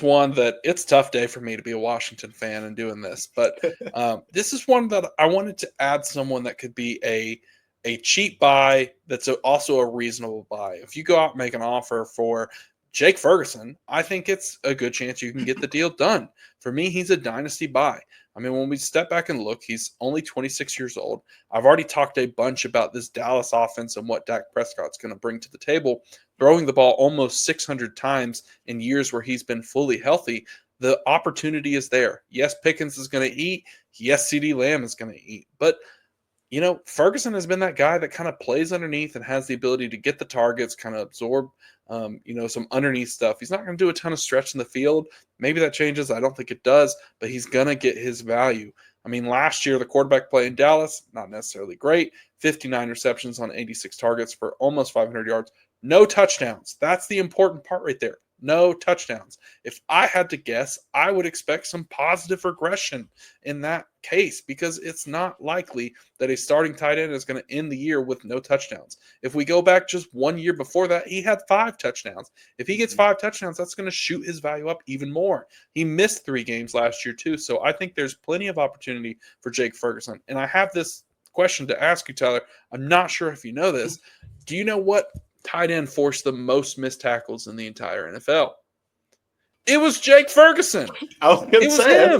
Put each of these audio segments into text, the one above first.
one that it's a tough day for me to be a Washington fan and doing this, but this is one that I wanted to add someone that could be a cheap buy that's also a reasonable buy. If you go out and make an offer for Jake Ferguson, I think it's a good chance you can get the deal done. For me, he's a dynasty buy. I mean, when we step back and look, he's only 26 years old. I've already talked a bunch about this Dallas offense and what Dak Prescott's going to bring to the table, throwing the ball almost 600 times in years where he's been fully healthy. The opportunity is there. Yes, Pickens is going to eat. Yes, CD Lamb is going to eat. But Ferguson has been that guy that kind of plays underneath and has the ability to get the targets, kind of absorb, some underneath stuff. He's not going to do a ton of stretch in the field. Maybe that changes. I don't think it does, but he's going to get his value. I mean, last year, the quarterback play in Dallas, not necessarily great. 59 receptions on 86 targets for almost 500 yards. No touchdowns. That's the important part right there. No touchdowns. If I had to guess, I would expect some positive regression in that case because it's not likely that a starting tight end is going to end the year with no touchdowns. If we go back just 1 year before that, he had 5 touchdowns. If he gets 5 touchdowns, that's going to shoot his value up even more. He missed 3 games last year too, so I think there's plenty of opportunity for Jake Ferguson. And I have this question to ask you, Tyler. I'm not sure if you know this. Do you know what tight end forced the most missed tackles in the entire NFL? It was Jake Ferguson. I was going to say him.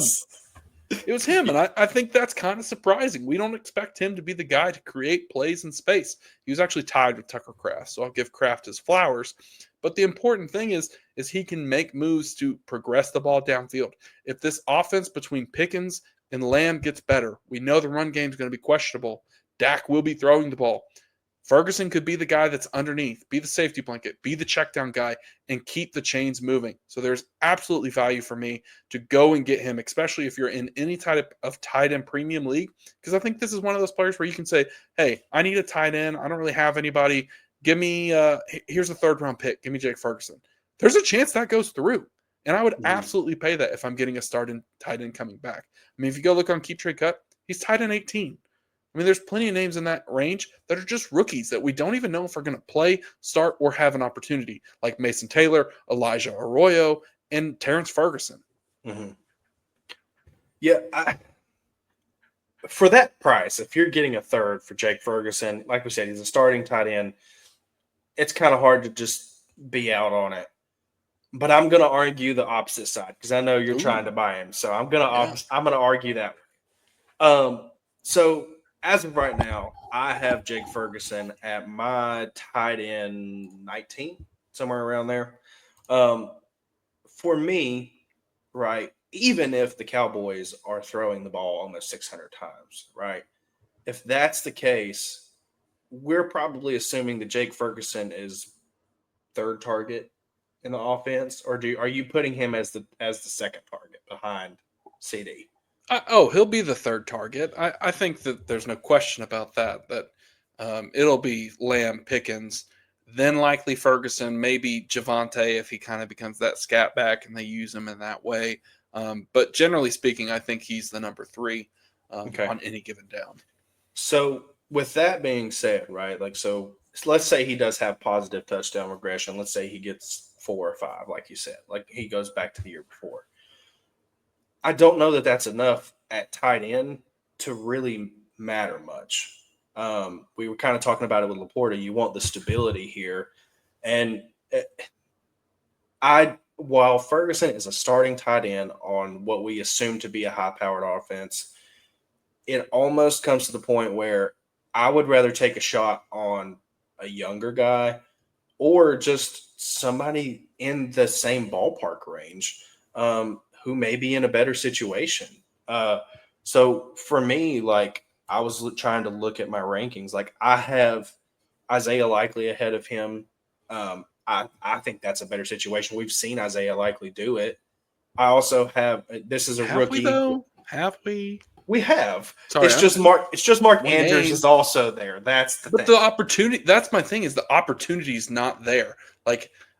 It was him, and I think that's kind of surprising. We don't expect him to be the guy to create plays in space. He was actually tied with Tucker Kraft, so I'll give Kraft his flowers. But the important thing is he can make moves to progress the ball downfield. If this offense between Pickens and Lamb gets better, we know the run game is going to be questionable. Dak will be throwing the ball. Ferguson could be the guy that's underneath, be the safety blanket, be the check down guy, and keep the chains moving. So there's absolutely value for me to go and get him, especially if you're in any type of tight end premium league, because I think this is one of those players where you can say, hey, I need a tight end. I don't really have anybody. Give me, here's a 3rd round pick. Give me Jake Ferguson. There's a chance that goes through. And I would absolutely pay that if I'm getting a starting tight end coming back. I mean, if you go look on Keep Trade Cut, he's tight end 18. I mean, there's plenty of names in that range that are just rookies that we don't even know if are going to play, start, or have an opportunity, like Mason Taylor, Elijah Arroyo, and Terrence Ferguson. Mm-hmm. Yeah, for that price, if you're getting a 3rd for Jake Ferguson, like we said, he's a starting tight end. It's kind of hard to just be out on it. But I'm going to argue the opposite side because I know you're trying to buy him. So I'm going to argue that. So as of right now, I have Jake Ferguson at my tight end 19, somewhere around there. For me, right, even if the Cowboys are throwing the ball almost 600 times, right, if that's the case, we're probably assuming that Jake Ferguson is 3rd target in the offense, or are you putting him as the 2nd target behind CD? He'll be the 3rd target. I think that there's no question about that it'll be Lamb, Pickens, then likely Ferguson, maybe Javonte if he kind of becomes that scat back and they use him in that way. But generally speaking, I think he's the number 3 on any given down. So with that being said, right, so let's say he does have positive touchdown regression. Let's say he gets 4 or 5, like you said, like he goes back to the year before. I don't know that that's enough at tight end to really matter much. We were kind of talking about it with Laporta. You want the stability here. And while Ferguson is a starting tight end on what we assume to be a high-powered offense, it almost comes to the point where I would rather take a shot on a younger guy or just somebody in the same ballpark range who may be in a better situation. So for me, I was trying to look at my rankings. I have Isaiah Likely ahead of him. I think that's a better situation. We've seen Isaiah Likely do it. I also have this is a rookie. Have we? We have. Sorry, it's just Mark Andrews is also there. That's the thing. The opportunity. That's my thing. Is the opportunity is not there.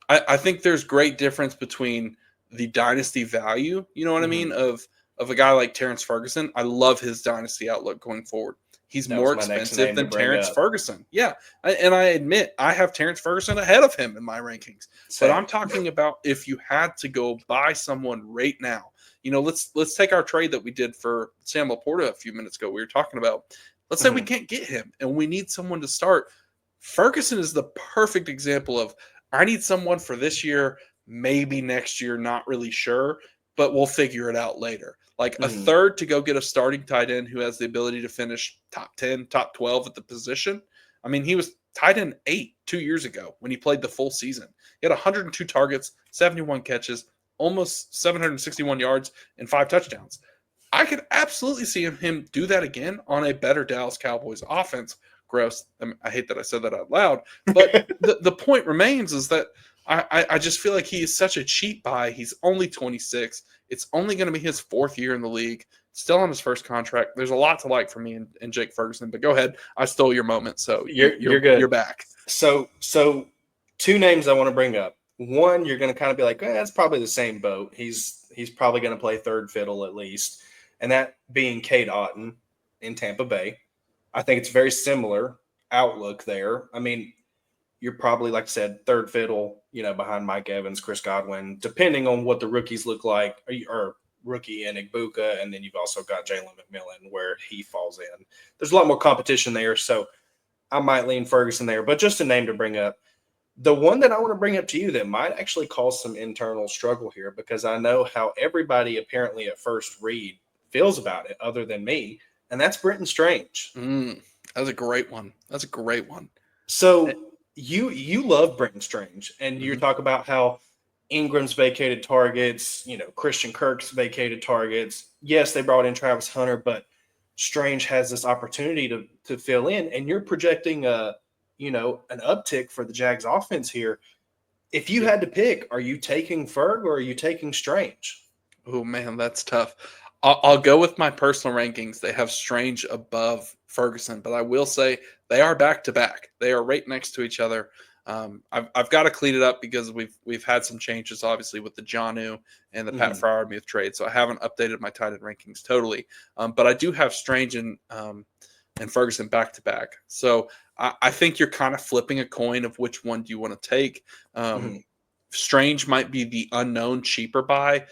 I think there's great difference between the dynasty value. You know what I mean? Of a guy like Terrence Ferguson. I love his dynasty outlook going forward. he's That was more my next expensive name to than bring Terrence up. Ferguson. Yeah, and I admit I have Terrence Ferguson ahead of him in my rankings. But Same. I'm talking about if you had to go buy someone right now. Let's take our trade that we did for Sam Laporta a few minutes ago. We were talking about. Let's say we can't get him, and we need someone to start. Ferguson is the perfect example of I need someone for this year, maybe next year, not really sure, but we'll figure it out later. Like a third to go get a starting tight end who has the ability to finish top 10, top 12 at the position. I mean, he was tight end 8 2 years ago when he played the full season. He had 102 targets, 71 catches, almost 761 yards, and 5 touchdowns. I could absolutely see him do that again on a better Dallas Cowboys offense. Gross. I hate that I said that out loud. But the point remains is that I just feel like he is such a cheap buy. He's only 26. It's only going to be his 4th year in the league. Still on his first contract. There's a lot to like for me and Jake Ferguson. But go ahead. I stole your moment, so You're good. You're back. So 2 names I want to bring up. One, you're going to kind of be like, that's probably the same boat. He's probably going to play third fiddle at least, and that being Cade Otton in Tampa Bay. I think it's very similar outlook there. I mean, you're probably, like I said, third fiddle, behind Mike Evans, Chris Godwin, depending on what the rookies look like, or rookie and Igbuka, and then you've also got Jalen McMillan where he falls in. There's a lot more competition there, so I might lean Ferguson there. But just a name to bring up, the one that I want to bring up to you that might actually cause some internal struggle here, because I know how everybody apparently at first read feels about it other than me, and that's Brenton Strange. That's a great one. So you love Brenton Strange, and you talk about how Ingram's vacated targets, Christian Kirk's vacated targets. Yes, they brought in Travis Hunter, but Strange has this opportunity to fill in, and you're projecting an uptick for the Jags offense here. If you had to pick, are you taking Ferg or are you taking Strange? Oh man, that's tough. I'll go with my personal rankings. They have Strange above Ferguson, but I will say they are back to back. They are right next to each other. I've got to clean it up because we've had some changes, obviously, with the Jonnu and the Pat Freiermuth trade. So I haven't updated my tight end rankings totally, but I do have Strange and Ferguson back to back. So I think you're kind of flipping a coin of which one do you want to take. Strange might be the unknown cheaper buy.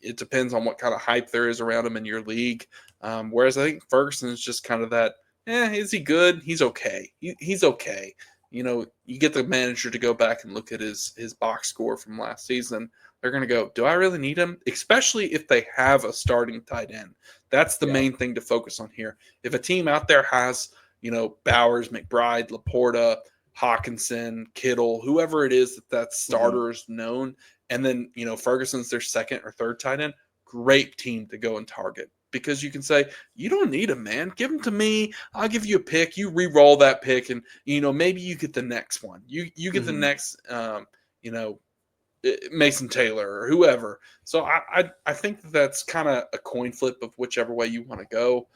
It depends on what kind of hype there is around him in your league. Whereas I think Ferguson is just kind of that, is he good? He's okay. He's okay. You get the manager to go back and look at his box score from last season. They're going to go, do I really need him? Especially if they have a starting tight end. That's the main thing to focus on here. If a team out there has, Bowers, McBride, Laporta, Hawkinson, Kittle, whoever it is that starter is known, and then, Ferguson's their second or third tight end, great team to go and target. Because you can say, you don't need him, man. Give him to me. I'll give you a pick. You re-roll that pick, and, maybe you get the next one. You get the next, Mason Taylor or whoever. So I think that's kind of a coin flip of whichever way you want to go.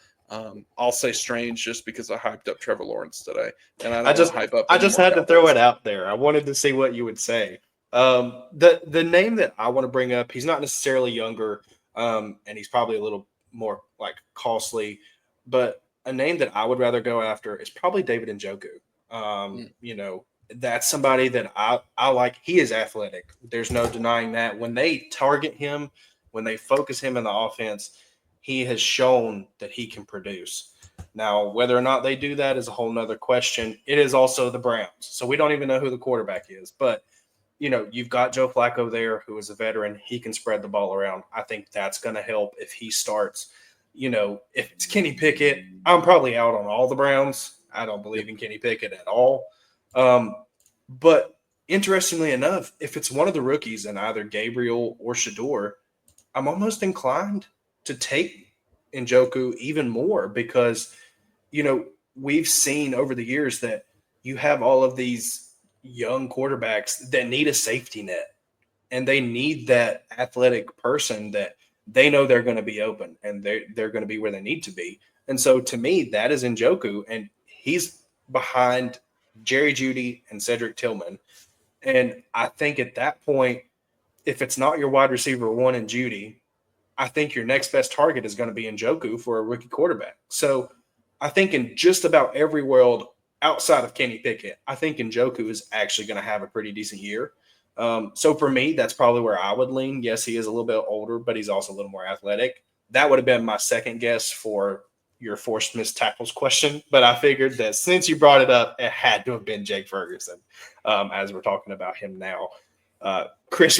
I'll say Strange just because I hyped up Trevor Lawrence today, and I don't want to hype up. I just had to throw it out there. I wanted to see what you would say. The name that I want to bring up, he's not necessarily younger, and he's probably a little more like costly, but a name that I would rather go after is probably David Njoku. That's somebody that I like. He is athletic. There's no denying that. When they target him, when they focus him in the offense, he has shown that he can produce. Now, whether or not they do that is a whole nother question. It is also the Browns, so we don't even know who the quarterback is. But, you've got Joe Flacco there, who is a veteran. He can spread the ball around. I think that's going to help if he starts. If it's Kenny Pickett, I'm probably out on all the Browns. I don't believe in Kenny Pickett at all. But interestingly enough, if it's one of the rookies in either Gabriel or Shador, I'm almost inclined to take Njoku even more because, we've seen over the years that you have all of these young quarterbacks that need a safety net, and they need that athletic person that they know they're going to be open and they're going to be where they need to be. And so to me, that is Njoku, and he's behind Jerry Jeudy and Cedric Tillman. And I think at that point, if it's not your wide receiver one and Jeudy, I think your next best target is going to be Njoku for a rookie quarterback. So I think in just about every world outside of Kenny Pickett, I think Njoku is actually going to have a pretty decent year. So for me, that's probably where I would lean. Yes, he is a little bit older, but he's also a little more athletic. That would have been my second guess for your forced missed tackles question. But I figured that since you brought it up, it had to have been Jake Ferguson, as we're talking about him now. Chris